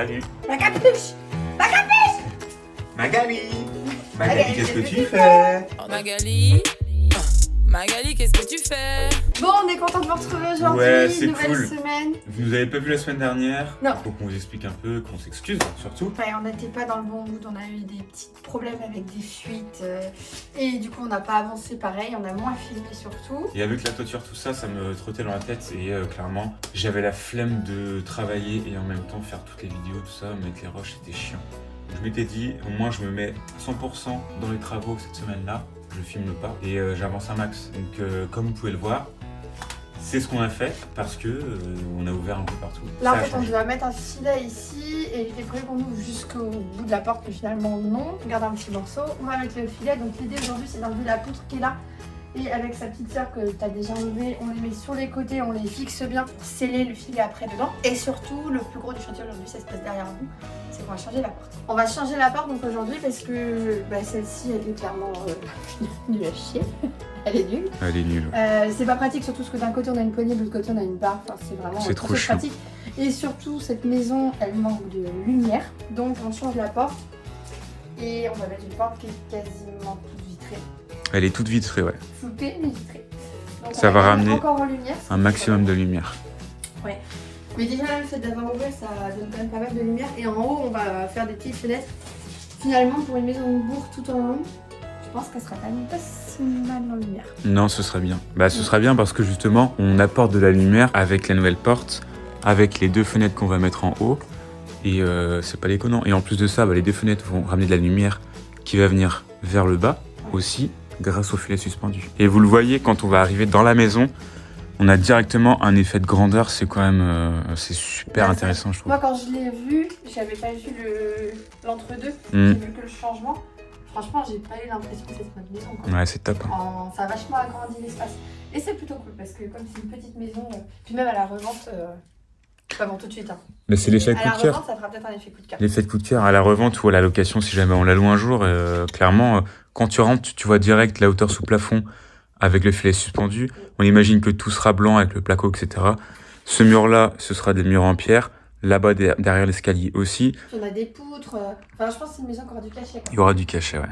Salut. Ma capuche. Magali. Magali, qu'est-ce que tu fais? Magali, qu'est-ce que tu fais? Bon, on est content de vous retrouver aujourd'hui. Ouais, c'est nouvelle cool. semaine. Vous nous avez pas vu la semaine dernière? Non. Faut qu'on vous explique un peu, qu'on s'excuse surtout. Ouais, on n'était pas dans le bon mood, on a eu des petits problèmes avec des fuites. Et du coup, on n'a pas avancé pareil, on a moins filmé surtout. Et avec la toiture, tout ça, ça me trottait dans la tête et clairement, j'avais la flemme de travailler et en même temps faire toutes les vidéos, tout ça, mettre les roches, c'était chiant. Je m'étais dit, au moins je me mets 100% dans les travaux cette semaine-là, je filme pas et j'avance un max. Donc comme vous pouvez le voir, c'est ce qu'on a fait parce que on a ouvert un peu partout. Là, en Ça a fait, on changé. doit mettre un filet ici et il était prévu qu'on ouvre jusqu'au bout de la porte, mais finalement, non. On garde un petit morceau, on va mettre le filet. Donc, l'idée aujourd'hui, c'est d'enlever la poutre qui est là. Et avec sa petite sœur que tu as déjà enlevée, on les met sur les côtés, on les fixe bien pour sceller le filet après dedans. Et surtout, le plus gros du chantier aujourd'hui, ça se passe derrière nous, c'est qu'on va changer la porte. On va changer la porte donc aujourd'hui parce que celle-ci, elle est clairement nulle à chier. Elle est nulle. Elle est nulle. C'est pas pratique, surtout parce que d'un côté on a une poignée, de l'autre côté on a une barre. Enfin, c'est vraiment C'est trop chiant. pratique. Et surtout, cette maison, elle manque de lumière. Donc on change la porte et on va mettre une porte qui est quasiment toute vitrée. Elle est toute vitrée, ouais. Floutée mais vitrée. Donc, Ça on va mettre ramener encore en lumière. Un maximum de lumière. Ouais. Mais déjà là, le fait d'avoir ouvert, ça donne quand même pas mal de lumière. Et en haut, on va faire des petites fenêtres. Finalement, pour une maison de bourg tout en long, je pense qu'elle sera quand même pas si mal en lumière. Non, ce serait bien. Bah, ce serait bien parce que justement, on apporte de la lumière avec la nouvelle porte, avec les deux fenêtres qu'on va mettre en haut. Et c'est pas déconnant. Et en plus de ça, les deux fenêtres vont ramener de la lumière qui va venir vers le bas aussi, grâce au filet suspendu. Et vous le voyez, quand on va arriver dans la maison, on a directement un effet de grandeur. C'est quand même c'est super intéressant, je trouve. Moi, quand je l'ai vu, j'avais pas vu l'entre-deux. Mm. J'ai vu que le changement. Franchement, j'ai pas eu l'impression que c'était notre maison, quoi. Ouais, c'est top. Hein. Ça a vachement agrandi l'espace. Et c'est plutôt cool parce que comme c'est une petite maison, puis même à la revente, pas bon tout de suite. Hein. Mais c'est l'effet À coup la de cœur. revente, ça fera peut-être un effet coup de cœur. L'effet de coup de cœur à la revente ou à la location, si jamais on la loue un jour, clairement, quand tu rentres, tu vois direct la hauteur sous plafond avec le filet suspendu. On imagine que tout sera blanc avec le placo, etc. Ce mur-là, ce sera des murs en pierre. Là-bas, derrière l'escalier aussi, Puis on a des poutres. Enfin, je pense que c'est une maison qui aura du cachet. il y aura du cachet, ouais.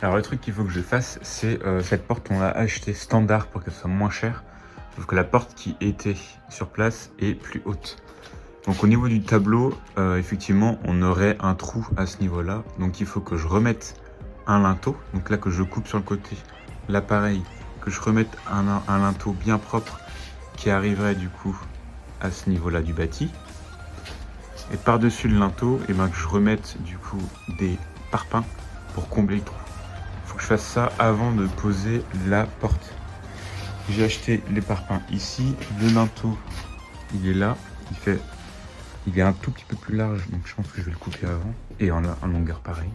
Alors le truc qu'il faut que je fasse, c'est cette porte, on l'a achetée standard pour qu'elle soit moins chère. Sauf que la porte qui était sur place est plus haute. Donc au niveau du tableau, effectivement, on aurait un trou à ce niveau-là. Donc il faut que je remette un linteau. Donc là que je coupe sur le côté, là pareil, que je remette un linteau bien propre qui arriverait du coup à ce niveau-là du bâti. Et par-dessus le linteau, que je remette du coup des parpaings pour combler le trou. Faut que je fasse ça avant de poser la porte. J'ai acheté les parpaings ici, le linteau il est là, il est un tout petit peu plus large, donc je pense que je vais le couper avant. Et en longueur pareil.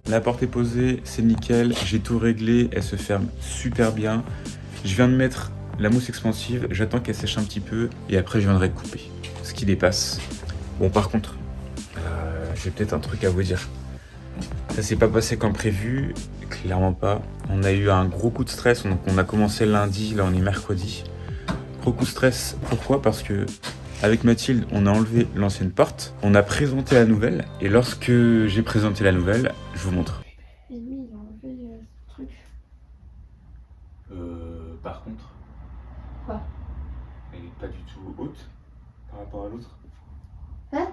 La porte est posée, c'est nickel, j'ai tout réglé, elle se ferme super bien. Je viens de mettre la mousse expansive, j'attends qu'elle sèche un petit peu et après je viendrai couper ce qui dépasse. Bon par contre, j'ai peut-être un truc à vous dire. Ça s'est pas passé comme prévu, clairement pas. On a eu un gros coup de stress, donc on a commencé lundi, là on est mercredi. Gros coup de stress, pourquoi? Parce que avec Mathilde, on a enlevé l'ancienne porte, on a présenté la nouvelle, et lorsque j'ai présenté la nouvelle, je vous montre. Et lui, il a enlevé ce truc. Par contre, Quoi? elle est pas du tout haute par rapport à l'autre. Hein?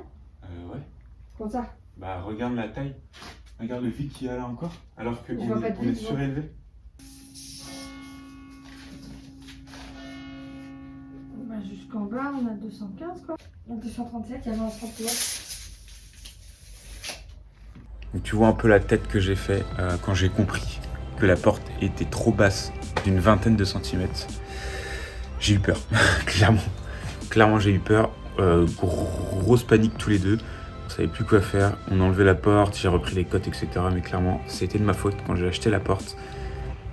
Ouais. Comment ça? Bah regarde la taille, regarde le vide qu'il y a là encore, alors qu'on vois pas de on est vide, surélevé. Bah, jusqu'en bas, on a 215 quoi. Donc 237, il y avait un 31. Donc tu vois un peu la tête que j'ai fait quand j'ai compris que la porte était trop basse d'une vingtaine de centimètres. J'ai eu peur, clairement. Clairement j'ai eu peur. Grosse panique tous les deux. On savait plus quoi faire. On a enlevé la porte, j'ai repris les cotes, etc. Mais clairement, c'était de ma faute. Quand j'ai acheté la porte,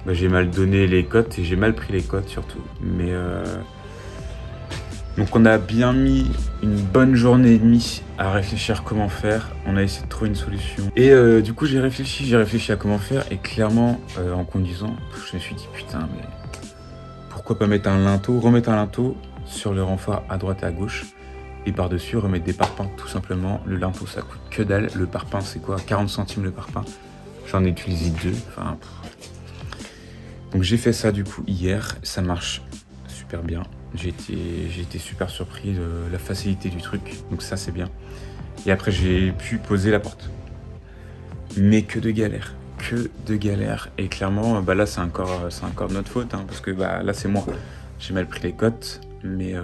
bah, j'ai mal donné les cotes et j'ai mal pris les cotes surtout. Mais donc on a bien mis une bonne journée et demie à réfléchir comment faire. On a essayé de trouver une solution. Et du coup j'ai réfléchi à comment faire. Et clairement, en conduisant, je me suis dit putain, mais pourquoi pas mettre un linteau, remettre un linteau sur le renfort à droite et à gauche. Et par-dessus, remettre des parpaings tout simplement. Le linteau ça coûte que dalle. Le parpaing c'est quoi? 40 centimes le parpaing. J'en ai utilisé 2. Enfin, donc j'ai fait ça du coup hier. Ça marche super bien. J'ai été super surpris de la facilité du truc, donc ça c'est bien. Et après j'ai pu poser la porte. Mais que de galères. Et clairement, bah là c'est encore de notre faute, hein, parce que bah, là c'est moi. J'ai mal pris les cotes, mais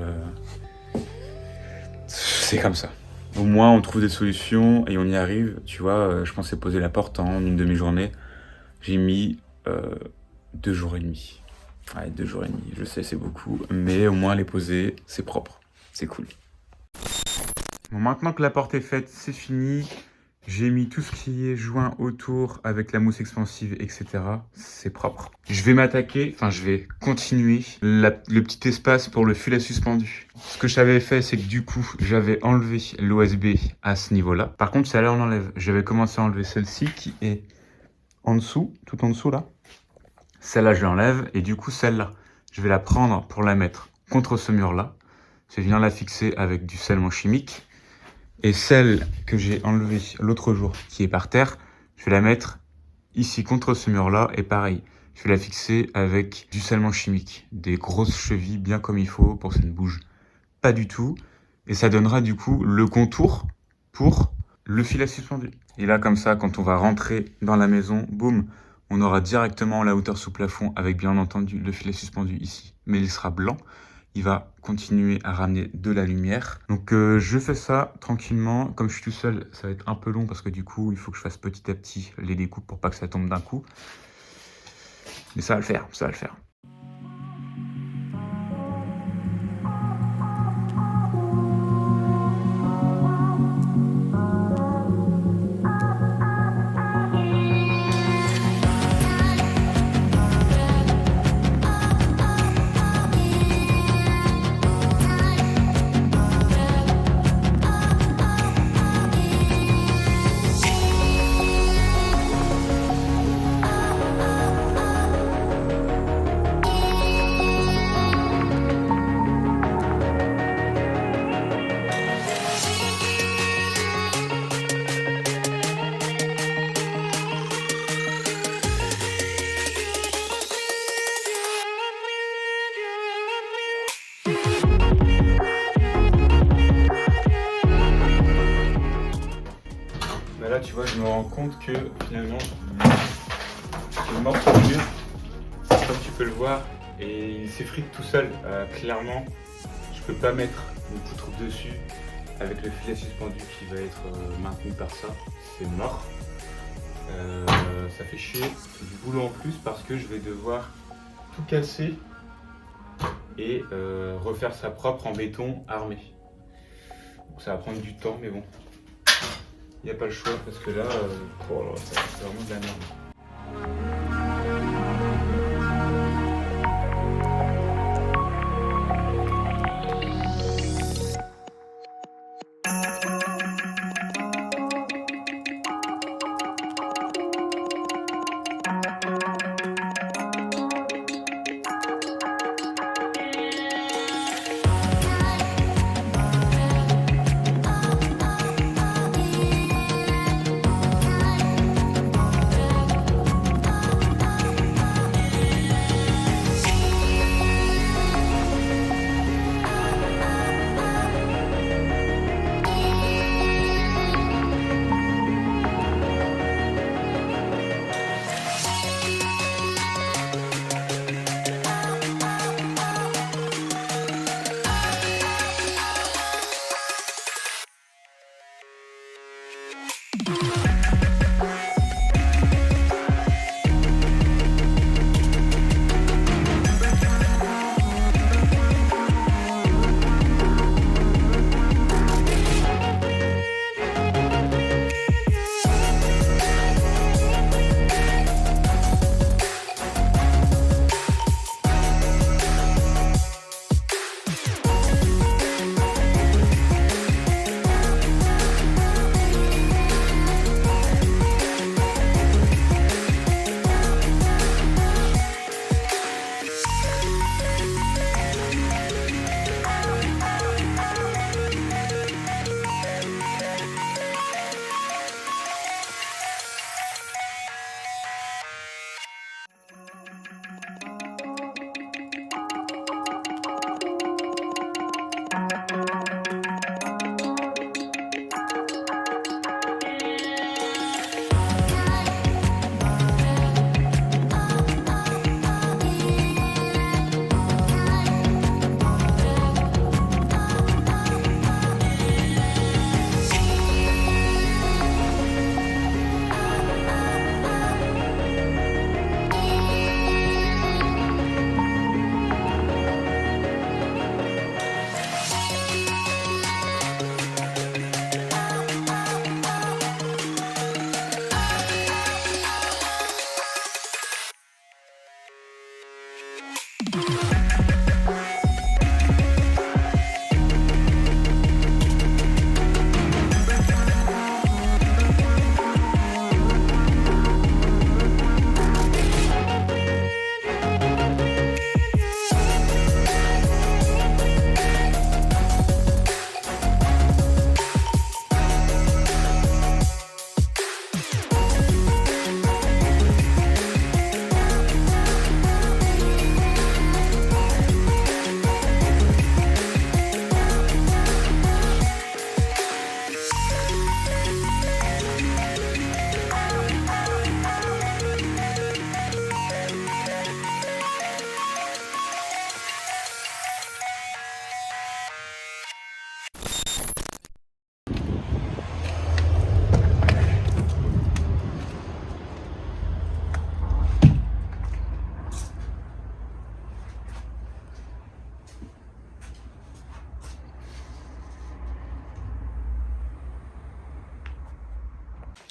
c'est comme ça. Au moins on trouve des solutions et on y arrive. Tu vois, je pensais poser la porte en une demi-journée. J'ai mis 2 jours et demi. Ouais, 2 jours et demi, je sais c'est beaucoup, mais au moins les poser, c'est propre, c'est cool. Bon, maintenant que la porte est faite, c'est fini. J'ai mis tout ce qui est joint autour avec la mousse expansive, etc. C'est propre. Je vais m'attaquer, enfin je vais continuer le petit espace pour le fil à suspendu. Ce que j'avais fait, c'est que du coup, j'avais enlevé l'OSB à ce niveau-là. Par contre, celle-là, on enlève. J'avais commencé à enlever celle-ci qui est en dessous, tout en dessous là. Celle-là, je l'enlève et du coup, celle-là, je vais la prendre pour la mettre contre ce mur-là. Je vais venir la fixer avec du scellement chimique. Et celle que j'ai enlevée l'autre jour, qui est par terre, je vais la mettre ici contre ce mur-là. Et pareil, je vais la fixer avec du scellement chimique. Des grosses chevilles bien comme il faut pour que ça ne bouge pas du tout. Et ça donnera du coup le contour pour le filet suspendu. Et là, comme ça, quand on va rentrer dans la maison, boum, on aura directement la hauteur sous plafond avec bien entendu le filet suspendu ici. Mais il sera blanc. Il va continuer à ramener de la lumière. Donc je fais ça tranquillement. Comme je suis tout seul, ça va être un peu long parce que du coup, il faut que je fasse petit à petit les découpes pour pas que ça tombe d'un coup. Mais ça va le faire, ça va le faire. Là, tu vois, je me rends compte que finalement, le morceau de mur, comme tu peux le voir, et il s'effrite tout seul. Clairement, je peux pas mettre une poutre dessus avec le filet suspendu qui va être maintenu par ça. C'est mort. Ça fait chier, c'est du boulot en plus parce que je vais devoir tout casser et refaire ça propre en béton armé. Donc ça va prendre du temps, mais bon. Il n'y a pas le choix parce que là, c'est vraiment de la merde.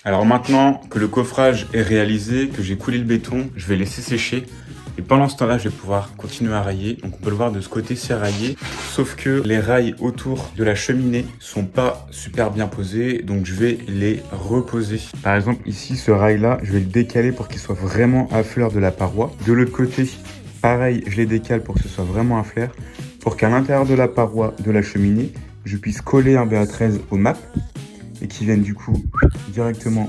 Alors maintenant que le coffrage est réalisé, que j'ai coulé le béton, je vais laisser sécher. Et pendant ce temps-là, je vais pouvoir continuer à railler. Donc on peut le voir de ce côté, c'est raillé. Sauf que les rails autour de la cheminée sont pas super bien posés. Donc je vais les reposer. Par exemple, ici, ce rail-là, je vais le décaler pour qu'il soit vraiment à fleur de la paroi. De l'autre côté, pareil, je les décale pour que ce soit vraiment à fleur. Pour qu'à l'intérieur de la paroi de la cheminée, je puisse coller un BA13 au map. Et qui vienne du coup directement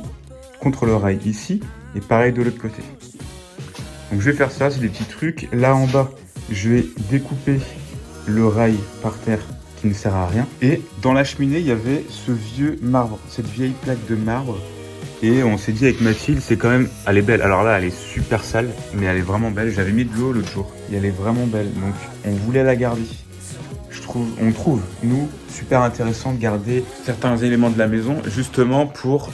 contre le rail ici. Et pareil de l'autre côté. Donc je vais faire ça, c'est des petits trucs. Là en bas, je vais découper le rail par terre qui ne sert à rien. Et dans la cheminée, il y avait ce vieux marbre, cette vieille plaque de marbre. Et on s'est dit avec Mathilde, c'est quand même... Elle est belle. Alors là, elle est super sale, mais elle est vraiment belle. J'avais mis de l'eau l'autre jour. Et elle est vraiment belle. Donc on voulait la garder. On trouve, nous, super intéressant de garder certains éléments de la maison, justement pour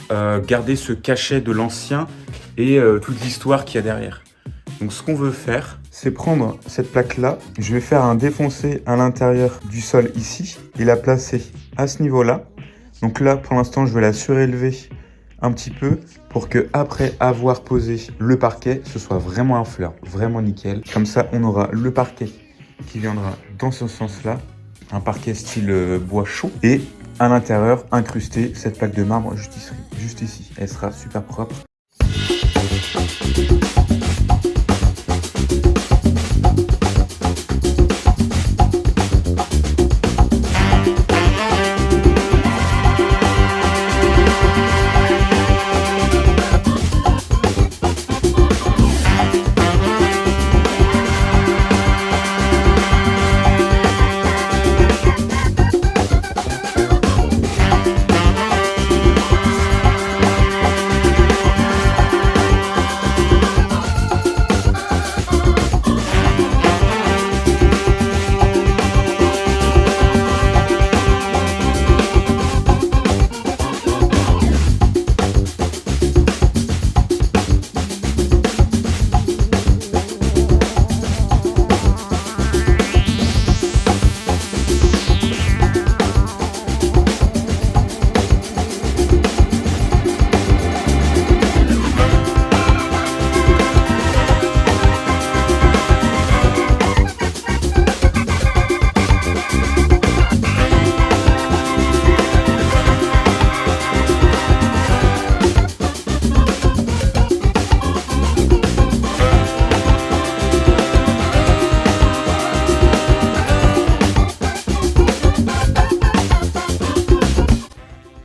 garder ce cachet de l'ancien et toute l'histoire qu'il y a derrière. Donc ce qu'on veut faire, c'est prendre cette plaque-là, je vais faire un défoncé à l'intérieur du sol ici et la placer à ce niveau-là. Donc là, pour l'instant, je vais la surélever un petit peu pour que après avoir posé le parquet, ce soit vraiment à fleur, vraiment nickel. Comme ça, on aura le parquet qui viendra dans ce sens-là, un parquet style bois chaud et à l'intérieur incruster cette plaque de marbre juste ici. Elle sera super propre.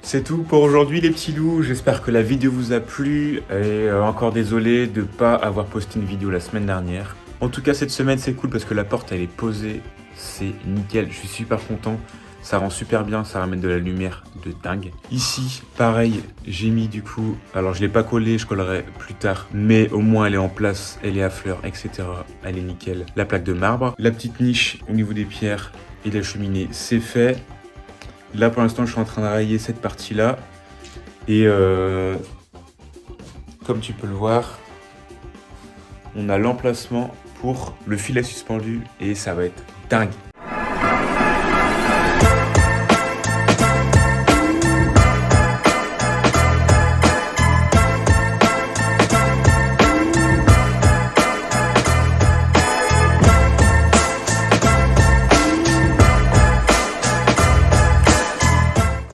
C'est tout pour aujourd'hui les petits loups, j'espère que la vidéo vous a plu et encore désolé de ne pas avoir posté une vidéo la semaine dernière. En tout cas cette semaine c'est cool parce que la porte elle est posée, c'est nickel, je suis super content, ça rend super bien, ça ramène de la lumière de dingue. Ici pareil, j'ai mis du coup, alors je l'ai pas collé, je collerai plus tard, mais au moins elle est en place, elle est à fleurs, etc. Elle est nickel. La plaque de marbre, la petite niche au niveau des pierres et de la cheminée c'est fait. Là, pour l'instant, je suis en train de railler cette partie-là. Et comme tu peux le voir, on a l'emplacement pour le filet suspendu et ça va être dingue.